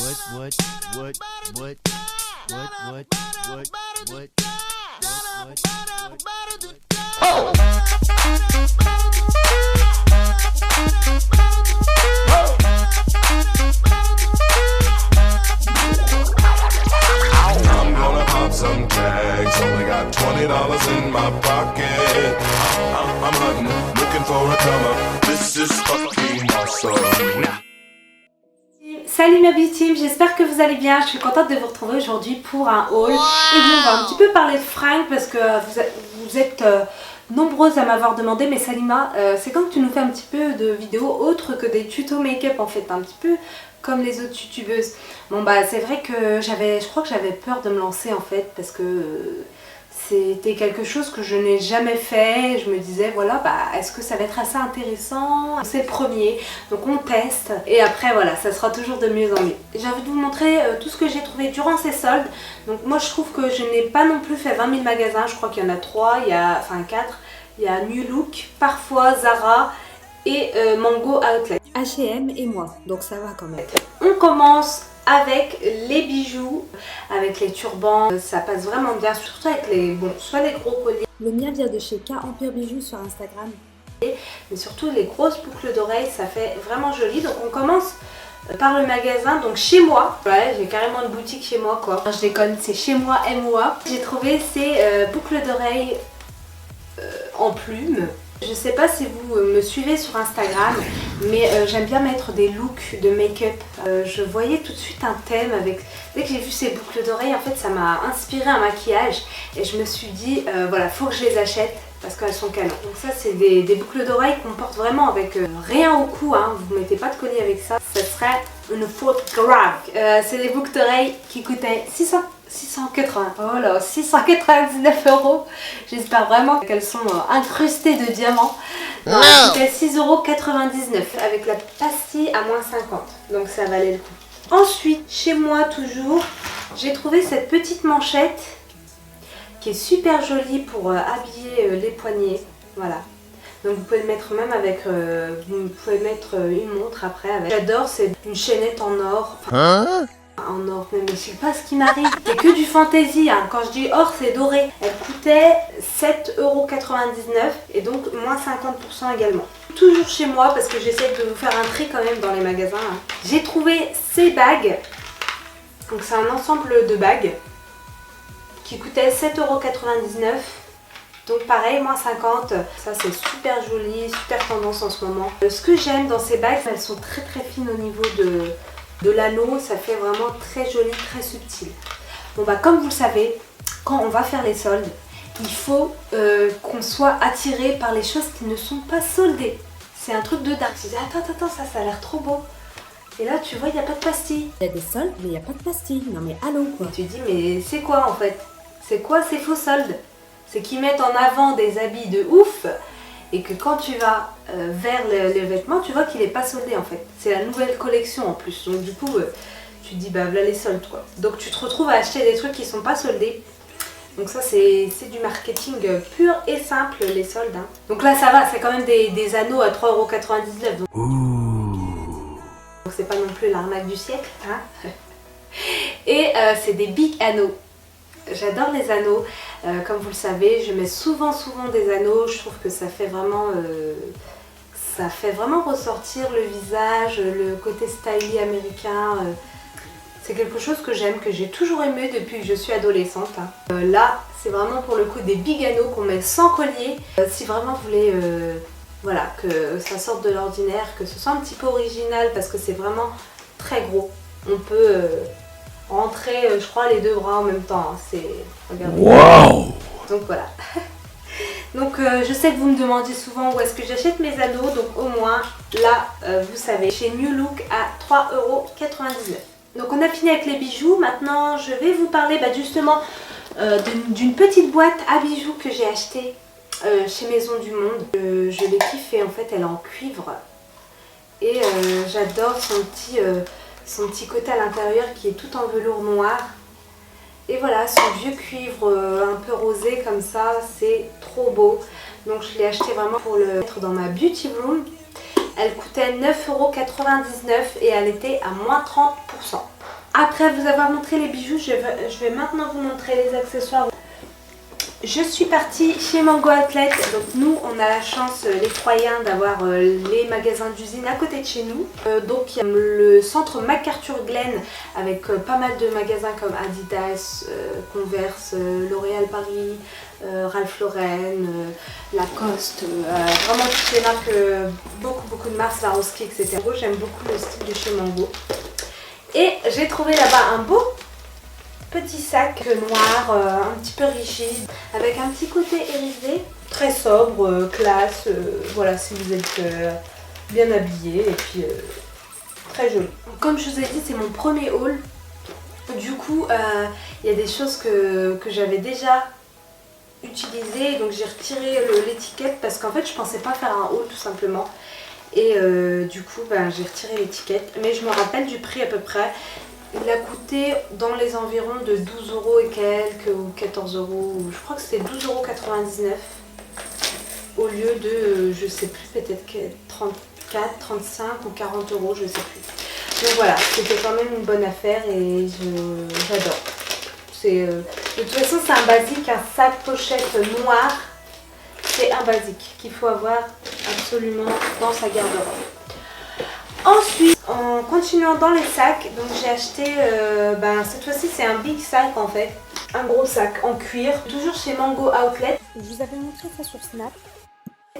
Oh! I'm gonna pop some tags. Only got $20 in my pocket. I'm hunting, looking for a comer. This is fucking awesome. Salut ma beauty team, j'espère que vous allez bien. Je suis contente de vous retrouver aujourd'hui pour un haul. Et bon, on va un petit peu parler de fringues parce que vous êtes nombreuses à m'avoir demandé. Mais Salima, c'est quand que tu nous fais un petit peu de vidéos autres que des tutos make-up en fait, un petit peu comme les autres youtubeuses. Bon bah c'est vrai que je crois que j'avais peur de me lancer en fait parce que c'était quelque chose que je n'ai jamais fait. Je me disais voilà, bah est-ce que ça va être assez intéressant? C'est le premier, donc on teste et après voilà, ça sera toujours de mieux en mieux. J'ai envie de vous montrer tout ce que j'ai trouvé durant ces soldes. Donc moi je trouve que je n'ai pas non plus fait 20 000 magasins, je crois qu'il y en a 3, enfin 4. Il y a New Look, parfois Zara et Mango Outlet. H&M et moi, donc ça va quand même. On commence avec les bijoux, avec les turbans, ça passe vraiment bien, surtout avec les, soit les gros colliers. Le mien vient de chez K Empire Bijoux sur Instagram. Mais surtout les grosses boucles d'oreilles, ça fait vraiment joli. Donc on commence par le magasin, donc chez moi. Ouais, j'ai carrément une boutique chez moi quoi. Je déconne, c'est chez moi MOA. J'ai trouvé ces boucles d'oreilles en plumes. Je sais pas si vous me suivez sur Instagram, mais j'aime bien mettre des looks de make-up. Je voyais tout de suite un thème avec... Dès que j'ai vu ces boucles d'oreilles, en fait ça m'a inspiré un maquillage. Et je me suis dit, voilà, faut que je les achète parce qu'elles sont canon. Donc ça c'est des boucles d'oreilles qu'on porte vraiment avec rien au cou, hein. Vous mettez pas de collier avec ça. Ce serait une faute grave. C'est des boucles d'oreilles qui coûtaient 680, oh là, 699 €. J'espère vraiment qu'elles sont incrustées de diamants. Non, elles coûtaient 6,99 € avec la pastille à moins 50. Donc ça valait le coup. Ensuite, chez moi toujours, j'ai trouvé cette petite manchette qui est super jolie pour habiller les poignets. Voilà. Donc vous pouvez le mettre même avec, vous pouvez mettre une montre après avec. J'adore, c'est une chaînette en or. Enfin, en or, mais je sais pas ce qui m'arrive. C'est que du fantaisie, hein. Quand je dis or, c'est doré. Elle coûtait 7,99 € et donc moins 50% également. Toujours chez moi parce que j'essaie de vous faire un tri quand même dans les magasins, hein. J'ai trouvé ces bagues. Donc c'est un ensemble de bagues qui coûtait 7,99 €. Donc pareil, moins 50. Ça c'est super joli, super tendance en ce moment. Ce que j'aime dans ces bagues, elles sont très très fines au niveau de l'anneau, ça fait vraiment très joli, très subtil. Bon bah comme vous le savez, quand on va faire les soldes, il faut qu'on soit attiré par les choses qui ne sont pas soldées. C'est un truc de dingue. Je dis attends, ça a l'air trop beau. Et là tu vois, il n'y a pas de pastilles. Il y a des soldes, mais il n'y a pas de pastilles. Non mais allô quoi. Et tu dis mais c'est quoi en fait? C'est quoi ces faux soldes? C'est qu'ils mettent en avant des habits de ouf et que quand tu vas vers les vêtements, tu vois qu'il n'est pas soldé en fait. C'est la nouvelle collection en plus. Donc du coup, tu te dis bah voilà les soldes quoi. Donc tu te retrouves à acheter des trucs qui sont pas soldés. Donc ça c'est du marketing pur et simple les soldes, hein. Donc là ça va, c'est quand même des anneaux à 3,99 €. Donc c'est pas non plus l'arnaque du siècle, hein. Et c'est des big anneaux. J'adore les anneaux, comme vous le savez, je mets souvent des anneaux. Je trouve que ça fait vraiment ressortir le visage, le côté stylish américain. C'est quelque chose que j'aime, que j'ai toujours aimé depuis que je suis adolescente, hein. Là, c'est vraiment pour le coup des big anneaux qu'on met sans collier. Si vraiment vous voulez voilà, que ça sorte de l'ordinaire, que ce soit un petit peu original parce que c'est vraiment très gros. On peut... rentrer, je crois, les deux bras en même temps, hein. C'est... Regardez. Wow. Donc voilà. Donc je sais que vous me demandiez souvent où est-ce que j'achète mes anneaux, donc au moins là, vous savez, chez New Look à 3,99 €. Donc on a fini avec les bijoux. Maintenant je vais vous parler justement d'une petite boîte à bijoux que j'ai achetée chez Maison du Monde. Je l'ai kiffée, en fait elle est en cuivre et j'adore son petit côté à l'intérieur qui est tout en velours noir. Et voilà, son vieux cuivre un peu rosé comme ça, c'est trop beau. Donc je l'ai acheté vraiment pour le mettre dans ma beauty room. Elle coûtait 9,99 € et elle était à moins 30%. Après vous avoir montré les bijoux, je vais maintenant vous montrer les accessoires. Je suis partie chez Mango Outlet. Donc nous on a la chance, les Troyens, d'avoir les magasins d'usine à côté de chez nous. Donc il y a le centre MacArthur-Glen avec pas mal de magasins comme Adidas, Converse, L'Oréal Paris, Ralph Lauren, Lacoste, vraiment toutes les marques, beaucoup de marques, Swarovski, etc. J'aime beaucoup le style de chez Mango. Et j'ai trouvé là-bas un beau petit sac noir, un petit peu rigide, avec un petit côté hérissé, très sobre, classe, voilà, si vous êtes bien habillé, et puis très joli. Comme je vous ai dit, c'est mon premier haul. Du coup, il y a des choses que j'avais déjà utilisées, donc j'ai retiré l'étiquette parce qu'en fait je pensais pas faire un haul tout simplement. Et du coup j'ai retiré l'étiquette, mais je me rappelle du prix à peu près. Il a coûté dans les environs de 12 € et quelques, ou 14 €, je crois que c'était 12,99 € au lieu de, je sais plus, peut-être 34, 35 ou 40 €, je sais plus. Donc voilà, c'était quand même une bonne affaire et j'adore. De toute façon c'est un basique, un sac pochette noir, c'est un basique qu'il faut avoir absolument dans sa garde-robe. Ensuite, en continuant dans les sacs, donc j'ai acheté, cette fois-ci c'est un big sac en fait, un gros sac en cuir, toujours chez Mango Outlet. Je vous avais montré ça sur Snap.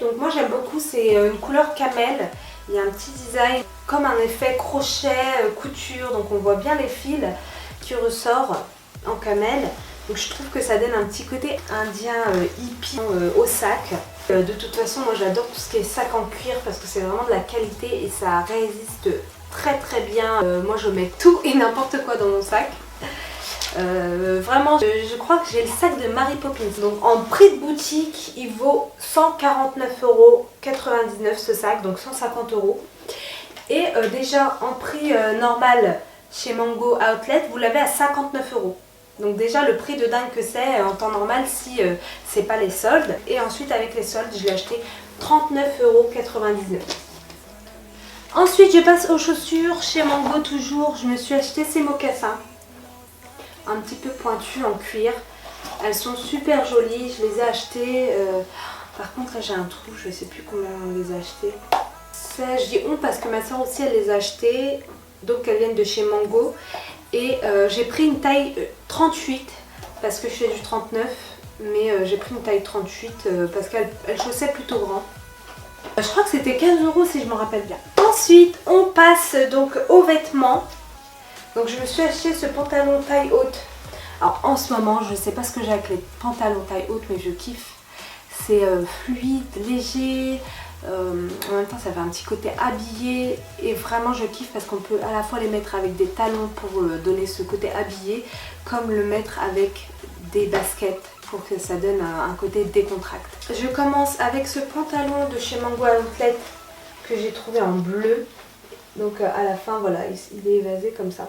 Donc moi j'aime beaucoup, c'est une couleur camel, il y a un petit design comme un effet crochet, couture, donc on voit bien les fils qui ressortent en camel. Donc je trouve que ça donne un petit côté indien hippie au sac. De toute façon moi j'adore tout ce qui est sac en cuir parce que c'est vraiment de la qualité et ça résiste très bien. Moi je mets tout et n'importe quoi dans mon sac. Vraiment je crois que j'ai le sac de Mary Poppins. Donc en prix de boutique il vaut 149,99 € ce sac, donc 150 €. Et déjà en prix normal chez Mango Outlet vous l'avez à 59 €. Donc déjà le prix de dingue que c'est en temps normal si c'est pas les soldes. Et ensuite avec les soldes je l'ai acheté 39,99 €. Ensuite je passe aux chaussures chez Mango toujours. Je me suis acheté ces mocassins. Un petit peu pointus en cuir. Elles sont super jolies, je les ai achetées. Par contre là j'ai un trou, je sais plus combien on les a achetées. Je dis on parce que ma soeur aussi elle les a achetées. Donc elles viennent de chez Mango. Et j'ai pris une taille 38 parce que je fais du 39, mais j'ai pris une taille 38 parce qu'elle chaussait plutôt grand. Je crois que c'était 15 € si je me rappelle bien. Ensuite on passe donc aux vêtements. Donc je me suis acheté ce pantalon taille haute. Alors en ce moment je ne sais pas ce que j'ai avec les pantalons taille haute, mais je kiffe. C'est fluide, léger. En même temps ça fait un petit côté habillé et vraiment je kiffe parce qu'on peut à la fois les mettre avec des talons pour donner ce côté habillé, comme le mettre avec des baskets pour que ça donne un côté décontracté. Je commence avec ce pantalon de chez Mango Outlet que j'ai trouvé en bleu. Donc à la fin voilà, il est évasé comme ça.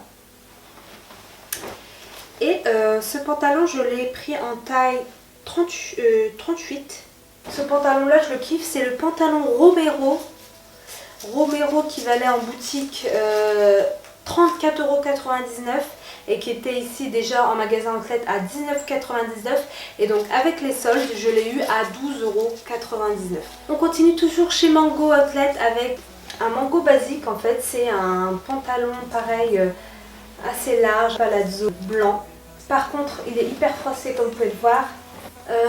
Et ce pantalon je l'ai pris en taille 38. Ce pantalon là je le kiffe, c'est le pantalon Romero qui valait en boutique 34,99 € et qui était ici déjà en magasin outlet à 19,99 €. Et donc avec les soldes je l'ai eu à 12,99 €. On continue toujours chez Mango Outlet avec un mango basique en fait. C'est un pantalon pareil assez large, palazzo blanc. Par contre il est hyper froissé comme vous pouvez le voir.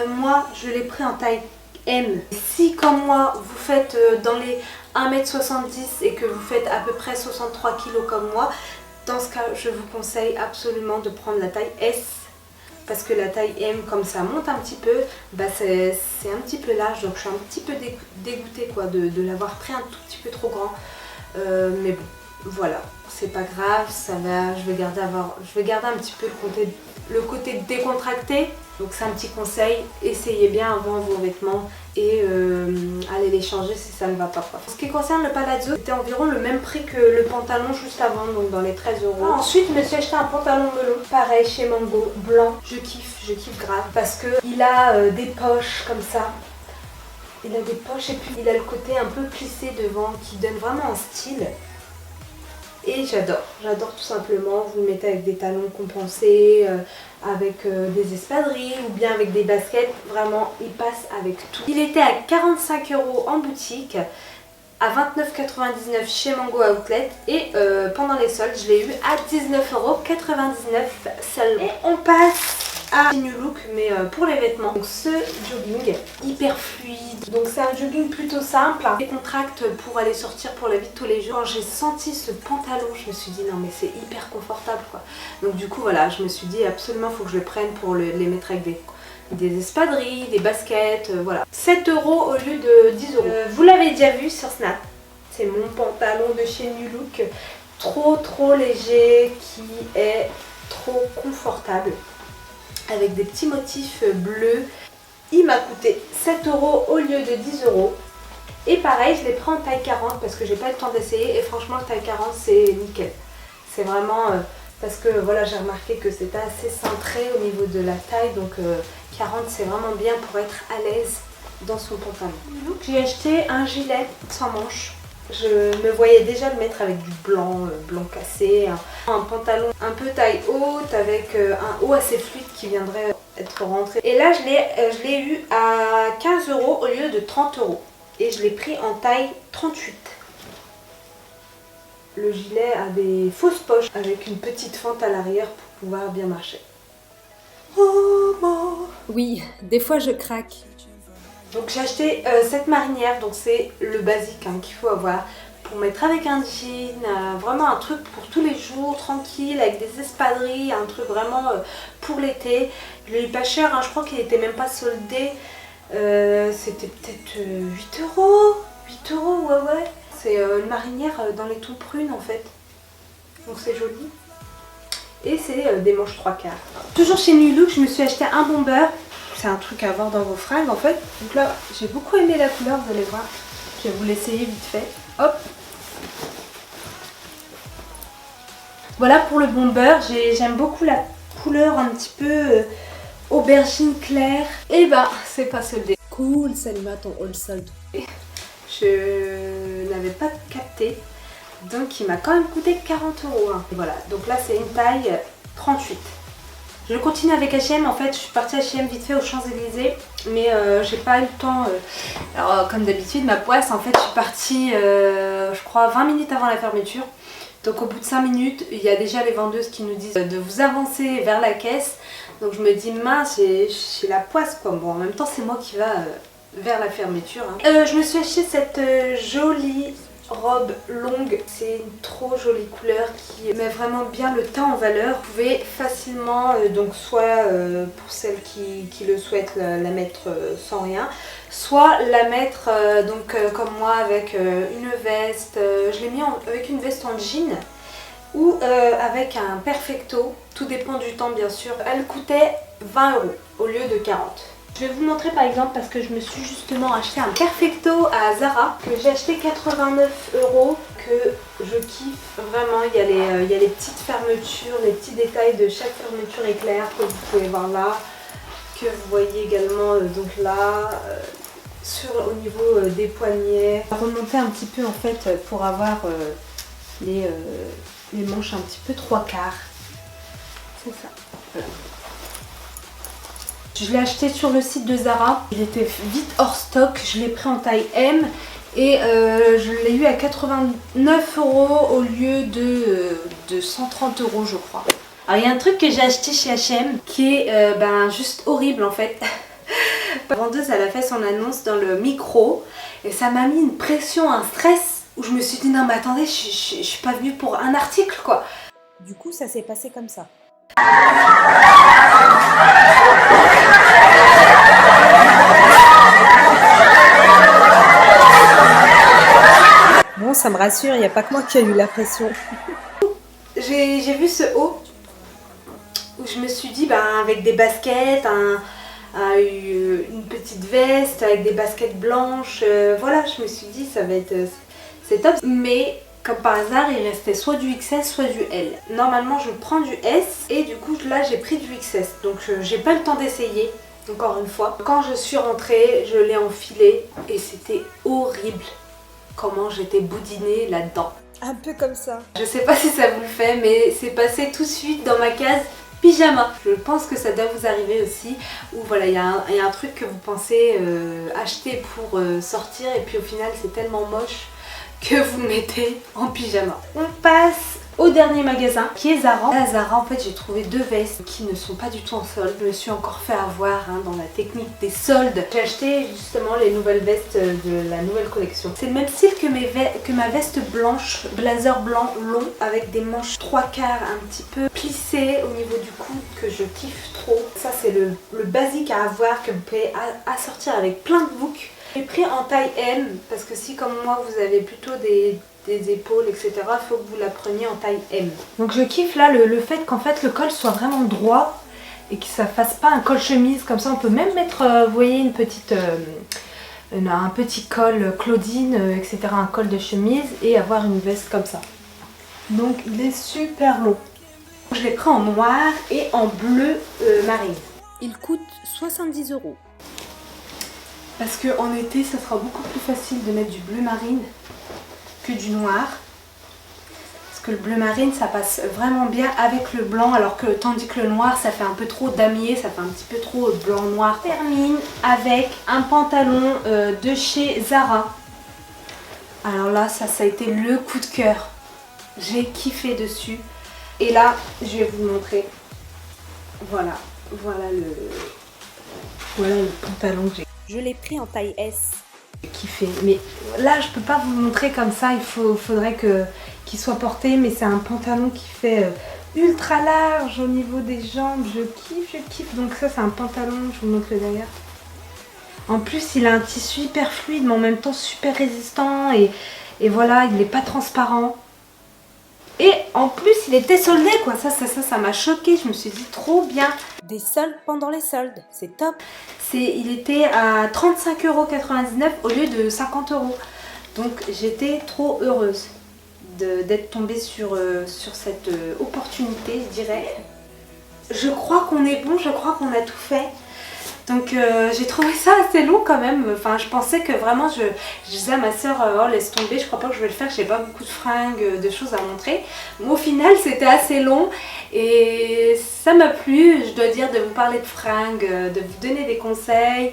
Moi je l'ai pris en taille M. Si comme moi vous faites dans les 1,70 m et que vous faites à peu près 63 kg comme moi, dans ce cas je vous conseille absolument de prendre la taille S parce que la taille M comme ça monte un petit peu, c'est un petit peu large, donc je suis un petit peu dégoûtée quoi, de l'avoir pris un tout petit peu trop grand. Mais bon voilà, c'est pas grave, ça va, je vais garder un petit peu le côté décontracté. Donc c'est un petit conseil, essayez bien avant vos vêtements et allez les changer si ça ne va pas. En ce qui concerne le palazzo, c'était environ le même prix que le pantalon juste avant, donc dans les 13 €. Ensuite je me suis acheté un pantalon melon, pareil chez Mango, blanc. Je kiffe grave parce qu'il a des poches comme ça. Il a des poches et puis il a le côté un peu plissé devant qui donne vraiment un style. Et j'adore tout simplement. Vous le mettez avec des talons compensés, avec des espadrilles ou bien avec des baskets. Vraiment, il passe avec tout. Il était à 45 € en boutique, à 29,99 € chez Mango Outlet et pendant les soldes, je l'ai eu à 19,99 € seulement. Et on passe à New Look mais pour les vêtements. Donc ce jogging hyper fluide, donc c'est un jogging plutôt simple, décontracte pour aller sortir pour la vie de tous les jours. Quand j'ai senti ce pantalon, je me suis dit non mais c'est hyper confortable quoi. Donc du coup voilà, je me suis dit absolument faut que je le prenne pour les mettre avec des espadrilles, des baskets, voilà. 7 € au lieu de 10 €. Vous l'avez déjà vu sur Snap, c'est mon pantalon de chez New Look, trop léger, qui est trop confortable, avec des petits motifs bleus. Il m'a coûté 7 € au lieu de 10 €. Et pareil, je l'ai pris en taille 40 parce que j'ai pas eu le temps d'essayer. Et franchement, le taille 40, c'est nickel. C'est vraiment... parce que voilà, j'ai remarqué que c'était assez cintré au niveau de la taille. Donc 40, c'est vraiment bien pour être à l'aise dans son pantalon. Donc j'ai acheté un gilet sans manches. Je me voyais déjà le mettre avec du blanc, blanc cassé, un pantalon un peu taille haute avec un haut assez fluide qui viendrait être rentré. Et là je l'ai eu à 15 € au lieu de 30 € et je l'ai pris en taille 38. Le gilet a des fausses poches avec une petite fente à l'arrière pour pouvoir bien marcher. Oui, des fois je craque. Donc j'ai acheté cette marinière, donc c'est le basique qu'il faut avoir pour mettre avec un jean, vraiment un truc pour tous les jours, tranquille, avec des espadrilles, un truc vraiment pour l'été. Je l'ai eu pas cher, je crois qu'il était même pas soldé, c'était peut-être 8 €, 8 €, ouais. C'est une marinière dans les tons prunes en fait, donc c'est joli. Et c'est des manches 3/4. Toujours chez New Look, je me suis acheté un bomber. C'est un truc à avoir dans vos fringues en fait. Donc là, j'ai beaucoup aimé la couleur, vous allez voir. Je vais vous l'essayer vite fait. Hop. Voilà pour le bomber. J'aime beaucoup la couleur un petit peu aubergine claire. Et bah, c'est pas soldé. Cool, Salima, ton all sold. Je n'avais pas capté. Donc il m'a quand même coûté 40 €. Et voilà, donc là c'est une taille 38. Je continue avec H&M, en fait je suis partie à H&M vite fait aux Champs-Élysées, mais j'ai pas eu le temps. Alors comme d'habitude ma poisse, en fait je suis partie je crois 20 minutes avant la fermeture. Donc au bout de 5 minutes, il y a déjà les vendeuses qui nous disent de vous avancer vers la caisse. Donc je me dis mince, j'ai la poisse quoi. Bon en même temps c'est moi qui va vers la fermeture. Je me suis acheté cette jolie robe longue, c'est une trop jolie couleur qui met vraiment bien le teint en valeur. Vous pouvez facilement, donc soit pour celles qui le souhaitent la mettre sans rien, soit la mettre comme moi avec une veste, je l'ai mis avec une veste en jean ou avec un perfecto, tout dépend du temps bien sûr. Elle coûtait 20 € au lieu de 40 €. Je vais vous montrer par exemple parce que je me suis justement acheté un perfecto à Zara que j'ai acheté 89 €, que je kiffe vraiment. Il y a les petites fermetures, les petits détails de chaque fermeture éclair que vous pouvez voir là, que vous voyez également donc là au niveau des poignets. On va remonter un petit peu en fait pour avoir les manches un petit peu 3/4. C'est ça. Voilà. Je l'ai acheté sur le site de Zara, il était vite hors stock, je l'ai pris en taille M et je l'ai eu à 89 € au lieu de 130 € je crois. Alors il y a un truc que j'ai acheté chez H&M qui est juste horrible en fait. La vendeuse elle a fait son annonce dans le micro et ça m'a mis une pression, un stress où je me suis dit non mais attendez, je suis pas venue pour un article quoi. Du coup ça s'est passé comme ça. Bon, ça me rassure, il n'y a pas que moi qui a eu la pression. J'ai vu ce haut où je me suis dit avec des baskets, une petite veste avec des baskets blanches, voilà, je me suis dit ça va être c'est top. Mais comme par hasard il restait soit du XS soit du L. Normalement je prends du S et du coup là j'ai pris du XS, donc j'ai pas le temps d'essayer encore une fois. Quand je suis rentrée je l'ai enfilé et c'était horrible comment j'étais boudinée là-dedans. Un peu comme ça. Je sais pas si ça vous le fait, mais c'est passé tout de suite dans ma case pyjama. Je pense que ça doit vous arriver aussi, où voilà, il y a un truc que vous pensez acheter pour sortir et puis au final c'est tellement moche que vous le mettez en pyjama. On passe au dernier magasin qui est Zara. À Zara, en fait, j'ai trouvé deux vestes qui ne sont pas du tout en solde. Je me suis encore fait avoir dans la technique des soldes. J'ai acheté justement les nouvelles vestes de la nouvelle collection. C'est le même style que ma veste blanche, blazer blanc long avec des manches 3/4 un petit peu plissées au niveau du cou que je kiffe trop. Ça, c'est le basique à avoir que vous pouvez assortir avec plein de boucles. J'ai pris en taille M parce que si comme moi vous avez plutôt des épaules, etc. Il faut que vous la preniez en taille M. Donc je kiffe là le fait qu'en fait le col soit vraiment droit et que ça fasse pas un col chemise comme ça. On peut même mettre, vous voyez, une petite, un petit col Claudine, etc. Un col de chemise et avoir une veste comme ça. Donc il est super long. Je l'ai pris en noir et en bleu marine. Il coûte 70 €. Parce qu'en été, ça sera beaucoup plus facile de mettre du bleu marine que du noir. Parce que le bleu marine, ça passe vraiment bien avec le blanc, alors que tandis que le noir, ça fait un peu trop damier, ça fait un petit peu trop blanc-noir. Termine avec un pantalon de chez Zara. Alors là, ça a été le coup de cœur. J'ai kiffé dessus. Et là, je vais vous montrer. Voilà le pantalon que j'ai. Je l'ai pris en taille S. Kiffé, mais là je peux pas vous le montrer comme ça, faudrait qu'il soit porté, mais c'est un pantalon qui fait ultra large au niveau des jambes. Je kiffe. Donc ça, c'est un pantalon, je vous montre le derrière. En plus, il a un tissu hyper fluide mais en même temps super résistant et voilà, il n'est pas transparent. Et en plus, il était soldé quoi. Ça m'a choqué. Je me suis dit trop bien. Des soldes pendant les soldes, c'est top. Il était à 35,99 € au lieu de 50 €. Donc j'étais trop heureuse d'être tombée sur cette opportunité, je dirais. Je crois qu'on est bon, je crois qu'on a tout fait. Donc j'ai trouvé ça assez long quand même. Enfin, je pensais que vraiment, je disais à ma soeur, oh laisse tomber, je crois pas que je vais le faire, j'ai pas beaucoup de fringues, de choses à montrer. Mais au final, c'était assez long et ça m'a plu, je dois dire, de vous parler de fringues, de vous donner des conseils.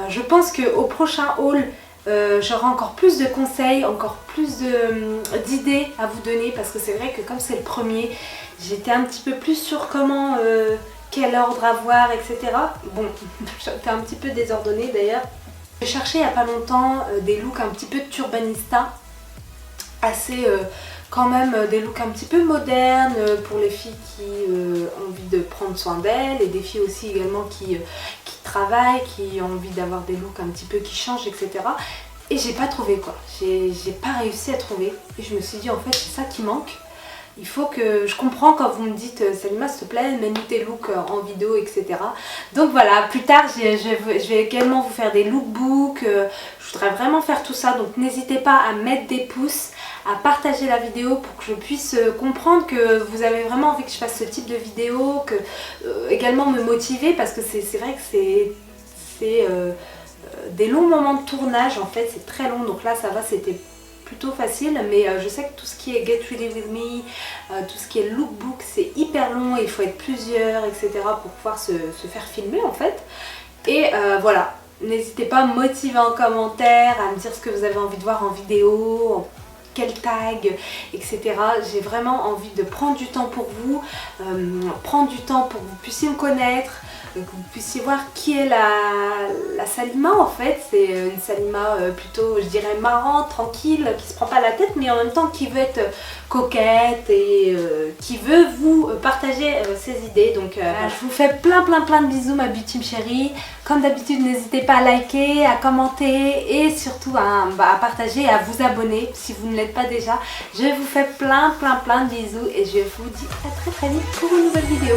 Je pense qu'au prochain haul, j'aurai encore plus de conseils, encore plus d'idées à vous donner parce que c'est vrai que comme c'est le premier, j'étais un petit peu plus sur comment... quel ordre avoir, etc. Bon, j'étais un petit peu désordonnée d'ailleurs. J'ai cherché il n'y a pas longtemps des looks un petit peu de turbanista, assez quand même des looks un petit peu modernes pour les filles qui ont envie de prendre soin d'elles et des filles aussi également qui travaillent, qui ont envie d'avoir des looks un petit peu qui changent, etc. Et j'ai pas trouvé quoi, j'ai pas réussi à trouver et je me suis dit en fait c'est ça qui manque. Il faut que... Je comprends quand vous me dites Salima s'il te plaît, mets-nous tes looks en vidéo, etc. Donc voilà, plus tard je vais également vous faire des lookbooks. Je voudrais vraiment faire tout ça. Donc n'hésitez pas à mettre des pouces, à partager la vidéo pour que je puisse comprendre que vous avez vraiment envie que je fasse ce type de vidéo. Que également me motiver parce que c'est vrai que c'est des longs moments de tournage en fait. C'est très long. Donc là ça va, c'était... plutôt facile, mais je sais que tout ce qui est Get Ready With Me, tout ce qui est lookbook, c'est hyper long et il faut être plusieurs, etc. pour pouvoir se faire filmer en fait. Et voilà, n'hésitez pas à me motiver en commentaire, à me dire ce que vous avez envie de voir en vidéo, quel tag, etc. J'ai vraiment envie de prendre du temps pour vous, prendre du temps pour que vous puissiez me connaître, que vous puissiez voir qui est la Salima en fait. C'est une Salima plutôt, je dirais, marrante, tranquille, qui se prend pas la tête, mais en même temps qui veut être coquette et qui veut vous partager ses idées. Donc je vous fais plein de bisous ma beauty team chérie. Comme d'habitude, n'hésitez pas à liker, à commenter et surtout à partager et à vous abonner si vous ne l'êtes pas déjà. Je vous fais plein de bisous et je vous dis à très vite pour une nouvelle vidéo.